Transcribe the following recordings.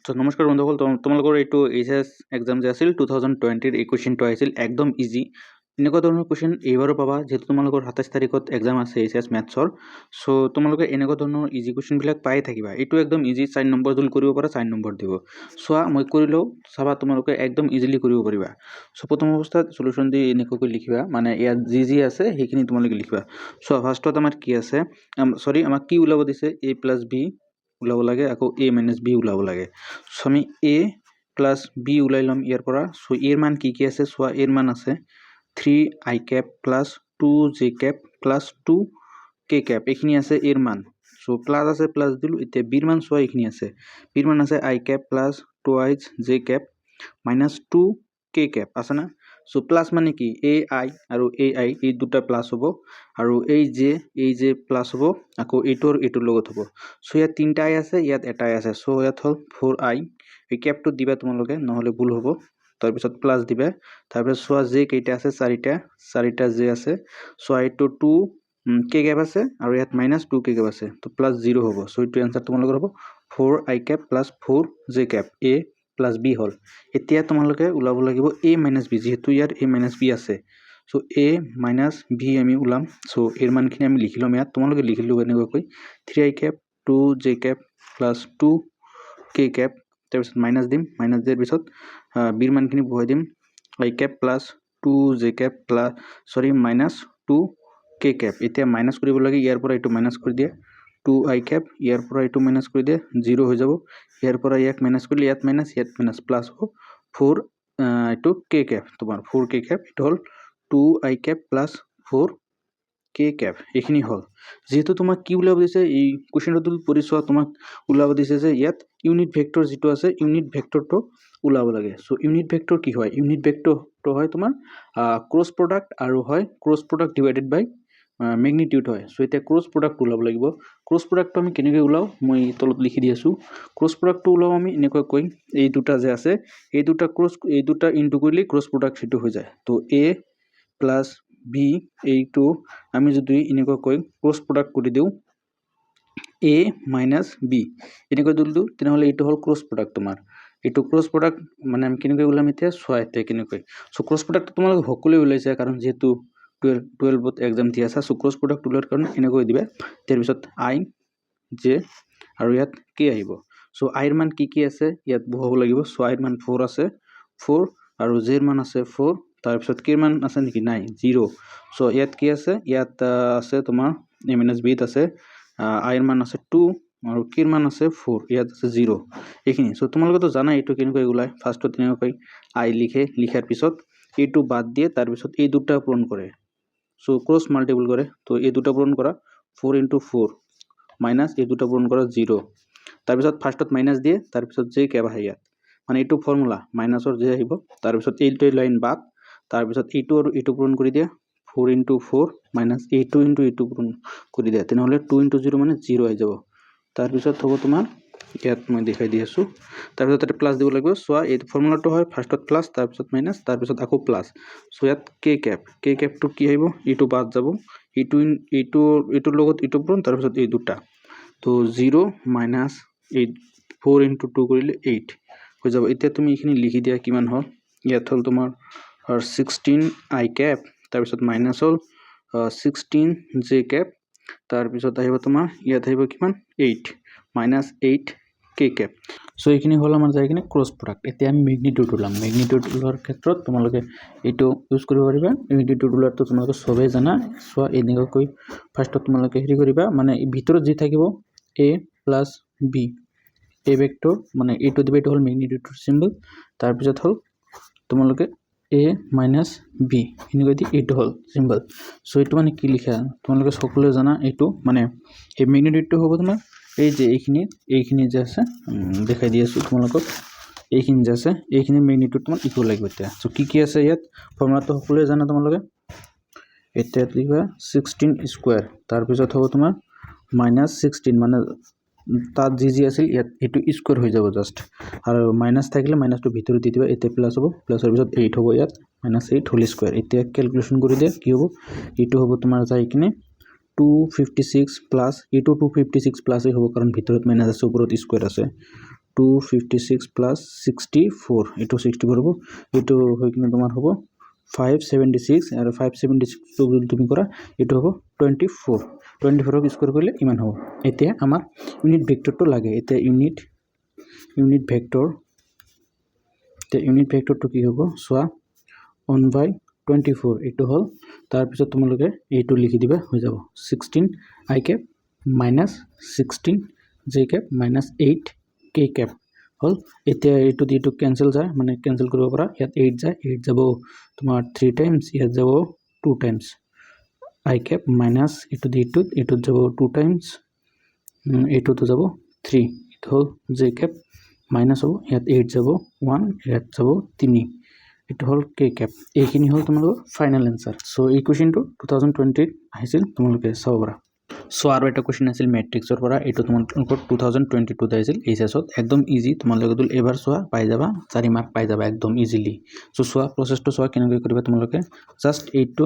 তো নমস্কাৰ বন্ধুসকল, তোমালোকৰ এইটো এইচএছ এক্সাম যে আছিল 2020 এই কুৱেশ্যনটো আহিছিল একদম ইজি। এনেকুৱা ধৰণৰ কুৱেশ্যন এইবাৰো পাবা, যেহেতু তোমালোকৰ 27 তাৰিখত এক্সাম আছে এইচএছ মেথছৰ। চ' তোমালোকে এনেকুৱা ধৰণৰ ইজি কুৱেশ্যনবিলাক পাই থাকিবা। এইটো একদম ইজি, 4 নম্বৰ যদি কৰিব পাৰা 4 নম্বৰ দিব। চোৱা মই কৰিলেও চাবা, তোমালোকে একদম ইজিলি কৰিব পাৰিবা। চ' প্ৰথম অৱস্থাত চলিউশ্যন দি এনেকুৱাকৈ লিখিবা, মানে ইয়াত যি আছে সেইখিনি তোমালোকে লিখিবা। চোৱা ফাৰ্ষ্টত আমাৰ কি আছে, আমাক কি ওলাব দিছে, a + b ওলাব লাগে, আকৌ a - b ওলাব লাগে। চ' আমি a + b ওলাই ল'ম ইয়াৰ পৰা। চ' এৰ মান কি আছে, চোৱা এৰ মান আছে 3i cap + 2j cap + 2k cap, এইখিনি আছে এৰ মান। চ' প্লাছ আছে, প্লাছ দিলোঁ। এতিয়া বিৰ মান চোৱা, এইখিনি আছে বিৰ মান আছে i cap + 2j cap - 2k cap আছে না। চ' প্লাছ মানে কি, ai আৰু ai এই দুটা প্লাছ হ'ব, আৰু এই যে প্লাছ হ'ব, আকৌ এইটোৰ লগত হ'ব। চ' ইয়াত তিনিটাই আছে, ইয়াত এটাই আছে। চ' ইয়াত হ'ল 4i, এই কেপটো দিবা তোমালোকে, নহ'লে ভুল হ'ব। তাৰপিছত প্লাছ দিবা। তাৰপিছত চোৱা জে কেইটা আছে, চাৰিটা জে আছে। চোৱা এইটো 2k cap আছে, আৰু ইয়াত -2k cap আছে, তো +0 হ'ব। চ' এইটো এনচাৰ তোমালোকৰ হ'ব 4i cap + 4j cap, a + b হ'ল। এতিয়া তোমালোকে ওলাব লাগিব a - b, যিহেতু ইয়াত a - b আছে। চ' a - b আমি ওলাম। চ' এৰ মানখিনি আমি লিখি ল'ম ইয়াত, তোমালোকে লিখি ল'ব এনেকুৱাকৈ 3i cap 2j cap + 2k cap, তাৰপিছত মাইনাছ দিম, মাইনাছ দিয়াৰ পিছত বিৰ মানখিনি বহাই দিম, i cap + 2j cap -2k cap। এতিয়া মাইনাছ কৰিব লাগে, ইয়াৰ পৰা এইটো মাইনাছ কৰি দিয়ে, 2i cap, ইয়াৰ পৰা এইটো মাইনাছ কৰি দিয়ে, 0 হৈ যাব। ইয়াৰ পৰা ইয়াক মাইনাছ কৰিলে ইয়াত মাইনাছ প্লাছ হ'ব, 4 এইটো k cap, তোমাৰ 4k cap, এইটো হ'ল 2i cap + 4k cap, এইখিনি হ'ল। যিহেতু তোমাক কি ওলাব দিছে, এই কুৱেশ্যনটো পঢ়ি চোৱা, তোমাক ওলাব দিছে যে ইয়াত ইউনিট ভেক্টৰ যিটো আছে, ইউনিট ভেক্টৰটো ওলাব লাগে। চ' ইউনিট ভেক্টৰ কি হয়, ইউনিট ভেক্টৰটো হয় তোমাৰ ক্ৰছ প্ৰডাক্ট, আৰু হয় ক্ৰছ প্ৰডাক্ট ডিভাইডেড বাই মেগনিটিউড হয়। চ' এতিয়া ক্ৰছ প্ৰডাক্ট ওলাব লাগিব। ক্ৰছ প্ৰডাক্টটো আমি কেনেকৈ ওলাওঁ, মই তলত লিখি দি আছোঁ। ক্ৰছ প্ৰডাক্টটো ওলাওঁ আমি এনেকুৱাকৈ, এই দুটা যে আছে, এই দুটা ইনটু কৰিলে ক্ৰছ প্ৰডাক্ট সেইটো হৈ যায়। তো a + b, এইটো আমি যদি এনেকুৱাকৈ ক্ৰছ প্ৰডাক্ট কৰি দিওঁ, a - b এনেকৈ দিলোঁ, তেনেহ'লে এইটো হ'ল ক্ৰছ প্ৰডাক্ট তোমাৰ। এইটো ক্ৰছ প্ৰডাক্ট মানে আমি কেনেকৈ ওলাম, এতিয়া চোৱা এতিয়া কেনেকৈ। চ' ক্ৰছ প্ৰডাক্ট তোমালোকে সকলোৱে ওলাইছে, কাৰণ যিহেতু 12ত এক্সাম দি আছা। চ' ক্ৰছ প্ৰডাক্ট ওলোৱাৰ কাৰণে এনেকৈ দিবা। তাৰপিছত i, j, আৰু ইয়াত k আহিব। চ' আইৰ মান কি আছে ইয়াত বহাব লাগিব। চ' আইৰ মান 4 আছে, 4, আৰু জেৰ মান আছে 4, তাৰপিছত কেৰ মান আছে নেকি, নাই, 0। চ' ইয়াত কি আছে, ইয়াত আছে তোমাৰ a - b আছে, আইৰ মান আছে 2, আৰু কেৰ মান আছে 4, ইয়াত আছে 0, এইখিনি। চ' তোমালোকেতো জানা এইটো কেনেকৈ ওলায়। ফাৰ্ষ্টত তেনেকৈ আই লিখাৰ পিছত এইটো বাদ দিয়ে, তাৰপিছত এই দুটা পূৰণ কৰে। চ' ক্ৰছ মাল্টিপল কৰে, তো এই দুটা পূৰণ কৰা 4 × 4 মাইনাছ এই দুটা পূৰণ কৰা 0, তাৰপিছত ফাৰ্ষ্টত মাইনাছ দিয়ে, তাৰপিছত জে কেপ আহে ইয়াত, মানে এইটো ফৰ্মুলা, মাইনাছৰ জে আহিব। তাৰপিছত এইটো লাইন বাদ, তাৰপিছত এইটো আৰু এইটো পূৰণ কৰি দিয়ে, 4 × 4 মাইনাছ এইটো × এইটো পূৰণ কৰি দিয়ে, তেনেহ'লে 2 × 0 মানে 0 আহি যাব। তাৰপিছত হ'ব তোমাৰ ইয়াত মই দেখাই দি আছোঁ, তাৰপিছত তাতে প্লাছ দিব লাগিব। চোৱা এই ফৰ্মুলাটো হয়, ফাৰ্ষ্টত প্লাছ, তাৰপিছত মাইনাছ, তাৰপিছত আকৌ প্লাছ। চ' ইয়াত কে কেপটো কি আহিব, এইটো বাদ যাব, এইটোৰ লগত এইটো পূৰণ, তাৰপিছত এই দুটা, তো 0 মাইনাছ 4 × 2 কৰিলে 8 হৈ যাব। এতিয়া তুমি এইখিনি লিখি দিয়া, কিমান হ'ল, ইয়াত হ'ল তোমাৰ 16i cap, তাৰপিছত মাইনাছ হ'ল 16j cap, তাৰপিছত আহিব তোমাৰ ইয়াত আহিব কিমান, 8 মাইনাছ 8k cap। চ' এইখিনি হ'ল আমাৰ যাই কিনে ক্ৰছ প্ৰডাক্ট। এতিয়া আমি মেগনিটিউড ওলাম। মেগনিটিউড ওলোৱাৰ ক্ষেত্ৰত তোমালোকে এইটো ইউজ কৰিব পাৰিবা। মেগনিটিউড ওলোৱাটো তোমালোকে চবেই জানা। চোৱা এনেকুৱাকৈ ফাৰ্ষ্টত তোমালোকে হেৰি কৰিবা, মানে ভিতৰত যি থাকিব a + b, a ভেক্টৰ, মানে এইটো দিবা, এইটো হ'ল মেগনিটিউডৰ চিম্বল। তাৰপিছত হ'ল তোমালোকে a - b, এনেকৈ দি এইটো হ'ল চিম্বল। চ' এইটো মানে কি লিখা, তোমালোকে সকলোৱে জানা। এইটো মানে এই মেগনিটিউডটো হ'ব তোমাৰ এই যে এইখিনি যে আছে, দেখাই দি আছোঁ তোমালোকক, এইখিনি যে আছে, এইখিনি মেগনিটিউড তোমাৰ ইকুৱেল লাগিব এতিয়া। চ' কি আছে ইয়াত, ফৰ্মুলাটো সকলোৱে জানা তোমালোকে। এতিয়া লিখা 16², তাৰপিছত হ'ব তোমাৰ -16, মানে তাত যি আছিল ইয়াত এইটো স্কুৱেৰ হৈ যাব জাষ্ট, আৰু মাইনাছ থাকিলে মাইনাছটো ভিতৰত দি দিবা। এতিয়া প্লাছ হ'ব, প্লাছৰ পিছত 8 হ'ব, ইয়াত -8 হোল স্কুৱেৰ। এতিয়া কেলকুলেশ্যন কৰি দিয়ে, কি হ'ব, এইটো হ'ব তোমাৰ যাই কিনে 256 প্লাছ, এইটো 256 প্লাছেই হ'ব, কাৰণ ভিতৰত মাইনাছ আছে, ওপৰত স্কুৱেৰ আছে, 256 প্লাস 64 এইটো 64 হ'ব এইটো হৈ কিনে তোমাৰ হ'ব 576 আৰু 576 যদি তুমি কৰা এইটো হ'ব 24 24ক স্কোয়াৰ কৰিলে ইমান হ'ব এতিয়া আমাৰ ইউনিট ভেক্টৰটো লাগে এতিয়া ইউনিট ভেক্টৰটো কি হ'ব চোৱা 1/24 এইটো হ'ল তাৰ পিছত তোমালোকে এইটো লিখি দিবা হৈ যাব 16 I cap minus 16 j cap minus 8 k cap হল এতিয়া এইটো ক্যান্সেল যায় মানে ক্যান্সেল কৰিব পৰা ইয়াত 8 যায় 8 যাব তোমাৰ 3 টাইমস ইয়াত যাব 2 টাইমস I cap minus এইটো যাব 2 টাইমস এইটোতো যাব 3 এটা হল j cap minus হ'ব ইয়াত 8 যাব 1 ইয়াত যাব 3 এটা হল k cap এইখিনি হল তোমালোকৰ ফাইনাল আনসাৰ সো এই কোশ্চেনটো 2020 আহিছিল তোমালোকে চাব পাৰা সো আৰু এটা কোশ্চেন আছিল ম্যাট্ৰিক্সৰ পৰা এটো তোমালোকৰ 2022 আহিছিল এইচএছত একদম ইজি তোমালোকে যদি এবাৰ চোৱা পাই যাবা 4 মাৰ্ক পাই যাবা একদম ইজিলি সো চোৱা প্ৰসেসটো চোৱা কেনেকৈ কৰিবা তোমালোকে জাস্ট এইটো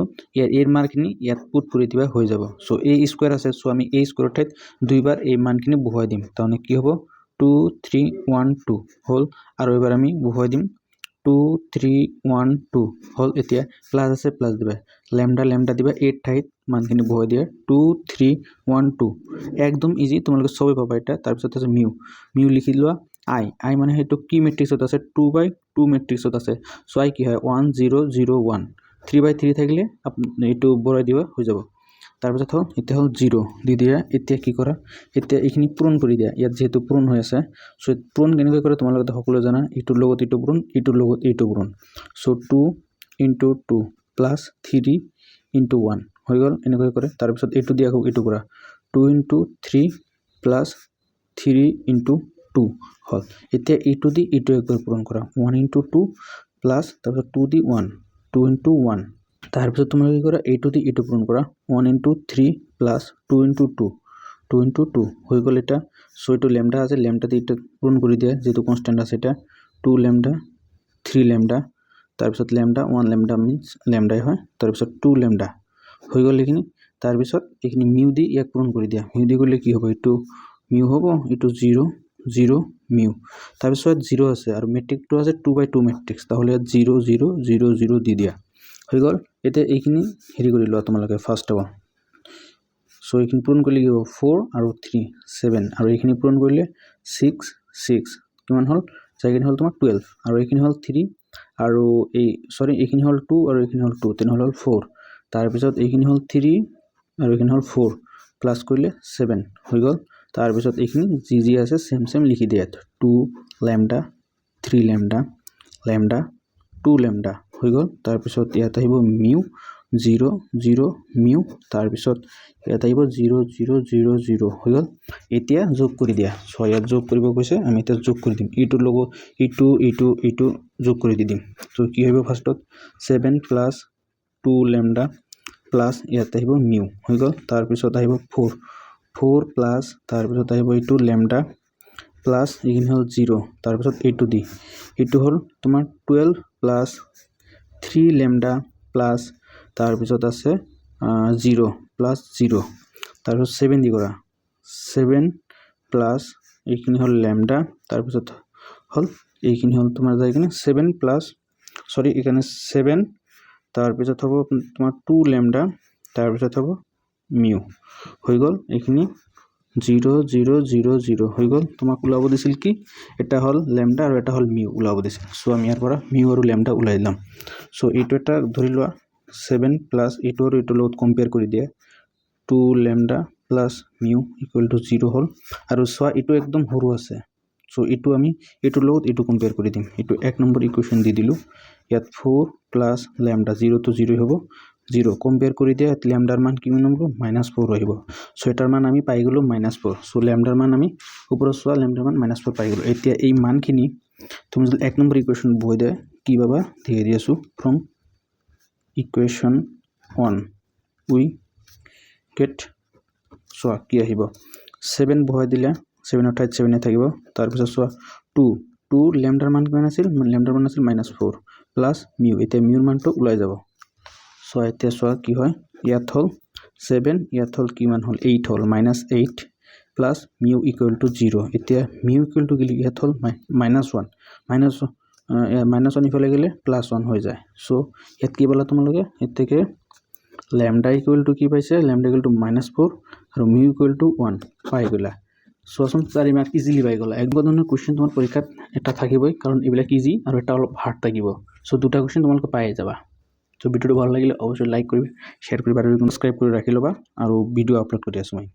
এৰ মাৰ্কখিনি ইয়াত পুট কৰি দিবা হৈ যাব সো a স্কয়াৰ আছে সো আমি a স্কয়াৰ ঠাইত দুইবাৰ এই মানখিনি বহুৱাই দিম তাহলে কি হ'ব 2 3 1 2 হল আৰু এবাৰ আমি বহুৱাই দিম 2 3 1 2 হল এতিয়া প্লাস আছে প্লাস দিবা ল্যামডা দিবা 8 ঠাইত মানখিনি বহুৱাই দিয়া 2 3 1 2 একদম ইজি তোমালোকে সবে পাবা এটা তাৰ পিছত আছে মিউ লিখি লোৱা i মানে হেতু কি ম্যাট্ৰিক্সত আছে 2/2 ম্যাট্ৰিক্সত আছে সো i কি হয় 1 0 0 1 3/3 থাকিলে এইটো বঢ়াই দিবা হৈ যাব তাৰ পিছত এটা হল 0 দি দিয়া এতিয়া কি কৰা এতিয়া এইখিনি পূৰণ কৰি দিয়া ইয়াত যেহেতু পূৰণ হৈ আছে সো পূৰণ কেনেকৈ কৰে তোমালোকে সকলো জানা এইটোৰ লগত এইটো পূৰণ এইটোৰ লগত এইটো পূৰণ সো 2 * 2 প্লাস 3 * 1 হৈ গল এনেকৈ কৰে তাৰ পিছত এইটো দিয়া হোক এইটো কৰা 2 * 3 প্লাস 3 * 2 হল এতিয়া এইটো দি এইটো একবাৰ পূৰণ কৰা 1 * 2 প্লাস তাৰপিছত 2 দি 1 2 * 1 তাৰ পিছত তোমালোকে কি কৰা এইটো দি এইটো পূৰণ কৰা 1 * 3 প্লাস 2 * 2 2 * 2 হৈ গল এটা সো এইটো ল্যামডা আছে ল্যামডা দি এটা পূৰণ কৰি দিয়া যেটো কনস্ট্যান্ট আছে এটা 2 ল্যামডা 3 ল্যামডা তাৰ পিছত ল্যামডা 1 ল্যামডা মিন্স ল্যামডাই হয় তাৰ পিছত 2 ল্যামডা হৈ গল এইখিনি তাৰ পিছত এইখিনি মিউ দি ইয়াক পূৰণ কৰি দিয়া মিউ দি কৰিলে কি হ'ব এইটো মিউ হ'ব এইটো 0 0 মিউ তাৰ পিছত 0 আছে আৰু ম্যাট্ৰিক্সটো আছে 2/2 ম্যাট্ৰিক্স তাহলে 0 0 0 0 দি দিয়া হৈ গল এতিয়া এইখিনি হেৰি কৰি লোৱা তোমালোকে ফাৰ্স্ট হ'ব সো এইখিনি পূৰণ কৰিলে কি হ'ব 4 আৰু 3 7 আৰু এইখিনি পূৰণ কৰিলে 6 6 কিমান হল সেকেন্ড হল তোমাৰ 12 আৰু এইখিনি হল 3 আৰু এই সৰি এইখিনি হল 2 আৰু এইখিনি হল 2 তেনে হল 4 তাৰ পিছত এইখিনি হল 3 আৰু এইখিনি হল 4 প্লাস কৰিলে 7 হৈ গল তাৰ পিছত এইখিনি জি আছে সেম লিখি দিয়া 2 ল্যামডা 3 ল্যামডা ল্যামডা 2 ল্যামডা হৈ গল তাৰ পিছত ইয়াত আহিব মিউ 0 0 মিউ তাৰ পিছত ইয়াত আহিব 0 0 0 0 হৈ গল এতিয়া যোগ কৰি দিয়া সো ইয়াত যোগ কৰিব কৈছে আমি এটা যোগ কৰি দিম ইটোৰ লগত ইটো যোগ কৰি দিম সো কি হ'ব ফাৰ্স্টত 7 প্লাস 2 ল্যামডা প্লাস ইয়াত আহিব মিউ হৈ গল তাৰ পিছত আহিব 4 প্লাস তাৰ পিছত আহিব এইটো ল্যামডা প্লাস এইখিনি হল 0 তাৰ পিছত এইটো দি এইটো হল তোমাৰ 12 প্লাস 3 ল্যামডা প্লাস তাৰ পিছত আছে 0 প্লাস 0 তাৰ পিছত 7 দি কৰা 7 প্লাস এইখিনি হল ল্যামডা তাৰ পিছত হল এইখিনি হল তোমাৰ যায় কিনে 7 প্লাস সৰি এখানে 7 তাৰ পিছত হ'ব তোমাৰ 2 ল্যামডা তাৰ পিছত হ'ব মিউ হৈ গল এইখিনি 0 0 0 0 হৈ গল তোমাক ওলাব দিছিল কি এটা হল ল্যামডা আৰু এটা হল মিউ ওলাব দিছিল সো আমি ইয়াৰ পৰা মিউ আৰু ল্যামডা ওলাই দিলাম সো এইটো এটা ধৰি লোৱা 7 প্লাস এইটো আৰু এইটো লগত কম্পেয়াৰ কৰি দিয়া 2 lambda plus mu equal to 0 হল আৰু সোয়া এইটো একদম সৰু আছে সো এইটো আমি এইটোৰ লগত এইটো কম্পেয়াৰ কৰি দিম এইটো এক নম্বৰ ইকুয়েশন দি দিলো ইয়াত 4 প্লাস ল্যামডা 0 to 0 হ'ব 0 কম্পেয়ার কৰি দিয়া ল্যামডাৰ মান কিমান হ'ব -4 আহিব সো এটাৰ মান আমি পাই গলো -4 সো ল্যামডাৰ মান আমি ওপৰত সোয়া ল্যামডাৰ মান -4 পাই গলো এতিয়া এই মানখিনি তুমি যদি এক নম্বৰ ইকুয়েশন বহাই দিয়া কি পাবা দিয়ে দিয়াছো ফ্রম ইকুয়েশন 1 উই গেট সোয়া কি আহিব 7 বহাই দিলে 7 অৰ্থাৎ 7 এ থাকিব তাৰ পিছত সোয়া 2 ল্যামডাৰ মান কিমান আছিল ল্যামডাৰ মান আছিল -4 প্লাস মিউ এতিয়া মিউৰ মানটো ওলাই যাব সো এতিয়া সোয়া কি হয় ইয়াত হল 7 ইয়াত হল কিমান হল 8 হল -8 প্লাছ মিউ ইকুৱেল টু 0 এতিয়া মিউ ইকুৱেল টু গ'লে ইয়াত হ'ল -1 ইফালে গ'লে +1 হৈ যায় চ' ইয়াত কি পালা তোমালোকে এতেকে লেমডা ইকুৱেল টু কি পাইছে লেমডা ইকুৱেল টু -4 আৰু মিউ ইকুৱেল টু 1 পাই গ'লা চোৱাচোন 4 মাৰ্ক ইজিলি পাই গ'লা একবাৰ ধৰণৰ কুৱেশ্যন তোমাৰ পৰীক্ষাত এটা থাকিবই কাৰণ এইবিলাক ইজি আৰু এটা অলপ হাৰ্ড থাকিব চ' দুটা কুৱেশ্যন তোমালোকে পাই যাবা চ' ভিডিঅ'টো ভাল লাগিলে অৱশ্যই লাইক কৰিবা শ্বেয়াৰ কৰিবা আৰু সাবস্ক্ৰাইব কৰি ৰাখি ল'বা আৰু ভিডিঅ' আপলোড কৰি আছোঁ মই